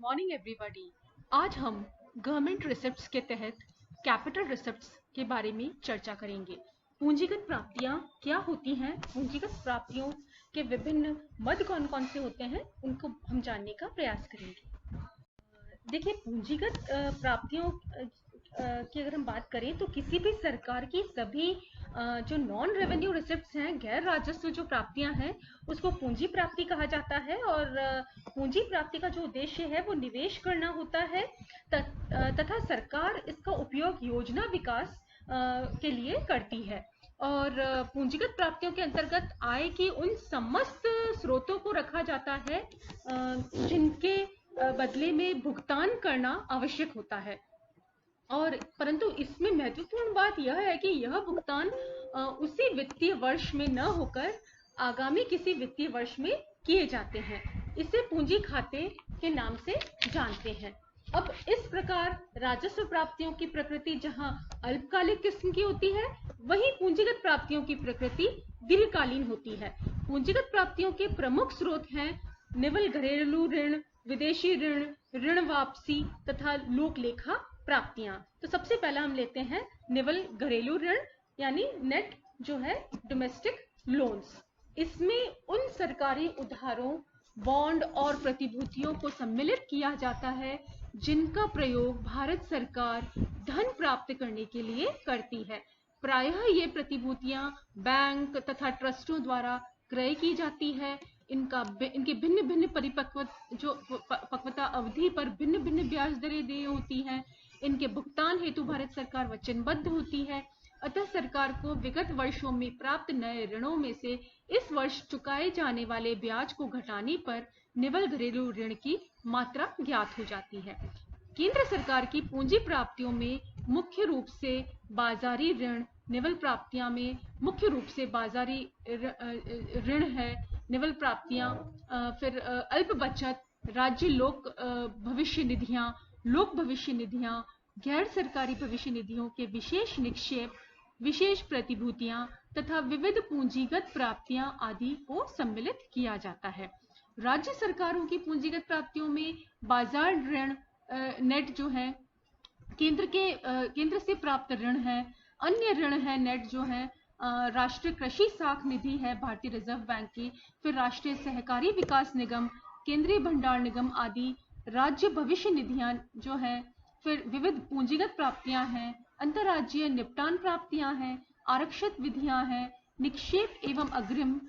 Morning everybody. आज हम government receipts के तहत कैपिटल रिसिप्ट्स के बारे में चर्चा करेंगे। पूंजीगत प्राप्तियां क्या होती हैं, पूंजीगत प्राप्तियों के विभिन्न मद कौन कौन से होते हैं, उनको हम जानने का प्रयास करेंगे। देखिए, पूंजीगत प्राप्तियों की अगर हम बात करें तो किसी भी सरकार की सभी जो नॉन रेवेन्यू रिसिप्ट्स हैं, गैर राजस्व जो प्राप्तियां हैं, उसको पूंजी प्राप्ति कहा जाता है। और पूंजी प्राप्ति का जो उद्देश्य है वो निवेश करना होता है तथा सरकार इसका उपयोग योजना विकास के लिए करती है। और पूंजीगत प्राप्तियों के अंतर्गत आय की उन समस्त स्रोतों को रखा जाता है जिनके बदले में भुगतान करना आवश्यक होता है। और परंतु इसमें महत्वपूर्ण बात यह है कि यह भुगतान उसी वित्तीय वर्ष में न होकर आगामी किसी वित्तीय वर्ष में किए जाते हैं। इसे पूंजी खाते के नाम से जानते हैं। अब इस प्रकार राजस्व प्राप्तियों की प्रकृति जहां अल्पकालिक किस्म की होती है, वहीं पूंजीगत प्राप्तियों की प्रकृति दीर्घकालीन होती है। पूंजीगत प्राप्तियों के प्रमुख स्रोत हैं निवल घरेलू ऋण, विदेशी ऋण, ऋण वापसी तथा लोक लेखा प्राप्तियां। तो सबसे पहला हम लेते हैं निवल घरेलू ऋण यानी नेट जो है डोमेस्टिक लोन्स। इसमें उन सरकारी उधारों, बॉन्ड और प्रतिभूतियों को सम्मिलित किया जाता है जिनका प्रयोग भारत सरकार धन प्राप्त करने के लिए करती है। प्रायः ये प्रतिभूतियां बैंक तथा ट्रस्टों द्वारा क्रय की जाती है। इनके भिन्न भिन्न पक्वता अवधि पर भिन्न भिन्न ब्याज दरें देय होती हैं। इनके भुगतान हेतु भारत सरकार वचनबद्ध होती है। अतः सरकार को विगत वर्षों में प्राप्त नए ऋणों में से इस वर्ष चुकाए जाने वाले ब्याज को घटाने पर निवल घरेलू ऋण की मात्रा ज्ञात हो जाती है। केंद्र सरकार की पूंजी प्राप्तियों में मुख्य रूप से बाजारी ऋण, निवल प्राप्तियां में मुख्य रूप से बाजारी ऋण है, निवल प्राप्तियां, फिर अल्प बचत, राज्य लोक भविष्य निधियां, लोक भविष्य निधियां, गैर सरकारी भविष्य निधियों के विशेष निक्षेप, विशेष प्रतिभूतियां तथा विविध पूंजीगत प्राप्तियां आदि को सम्मिलित किया जाता है। राज्य सरकारों की पूंजीगत प्राप्तियों में बाजार ऋण नेट जो है केंद्र से प्राप्त ऋण है, अन्य ऋण है नेट जो है राष्ट्रीय कृषि साख निधि है भारतीय रिजर्व बैंक की, फिर राष्ट्रीय सहकारी विकास निगम, केंद्रीय भंडार निगम आदि, राज्य भविष्य निधियां जो है, फिर विविध पूंजीगत प्राप्तियां हैं, अंतर्राज्यीय निपटान प्राप्तियां हैं, आरक्षित विधियां हैं, निक्षेप एवं अग्रिम,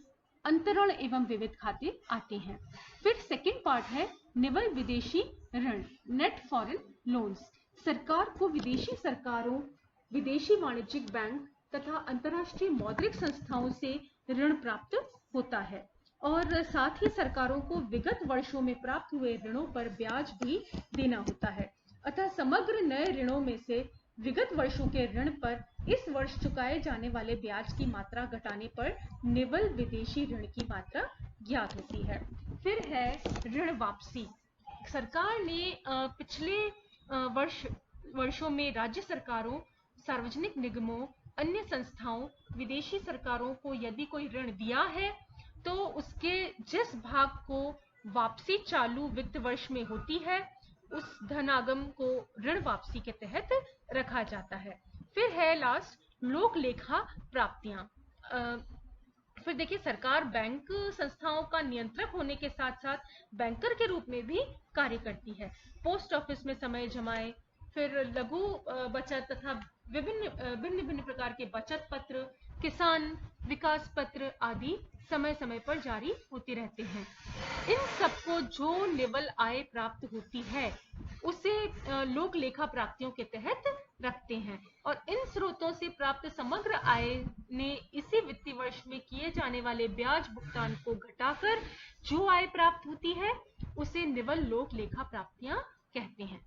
अंतरण एवं विविध खाते आते हैं। फिर सेकंड पार्ट है निवल विदेशी ऋण, नेट फॉरेन लोन्स। सरकार को विदेशी सरकारों, विदेशी वाणिज्यिक बैंक तथा अंतर्राष्ट्रीय मौद्रिक संस्थाओं से ऋण प्राप्त होता है और साथ ही सरकारों को विगत वर्षों में प्राप्त हुए ऋणों पर ब्याज भी देना होता है। अतः समग्र नए ऋणों में से विगत वर्षों के ऋण पर इस वर्ष चुकाए जाने वाले ब्याज की मात्रा घटाने पर निवल विदेशी ऋण की मात्रा ज्ञात होती है। फिर है ऋण वापसी। सरकार ने पिछले वर्षों में राज्य सरकारों, सार्वजनिक निगमों, अन्य संस्थाओं, विदेशी सरकारों को यदि कोई ऋण दिया है तो उसके जिस भाग को वापसी चालू वित्त वर्ष में होती है, उस धनागम को ऋण वापसी के तहत रखा जाता है। फिर है लास्ट लोक लेखा प्राप्तियां। फिर देखिए, सरकार बैंक संस्थाओं का नियंत्रक होने के साथ साथ बैंकर के रूप में भी कार्य करती है। पोस्ट ऑफिस में समय जमाए, फिर लघु बचत तथा भिन्न प्रकार के बचत पत्र, किसान विकास पत्र आदि समय समय पर जारी होते रहते हैं। इन सबको जो निवल आय प्राप्त होती है उसे लोक लेखा प्राप्तियों के तहत रखते हैं और इन स्रोतों से प्राप्त समग्र आय ने इसी वित्तीय वर्ष में किए जाने वाले ब्याज भुगतान को घटाकर जो आय प्राप्त होती है उसे निवल लोक लेखा प्राप्तियां कहते हैं।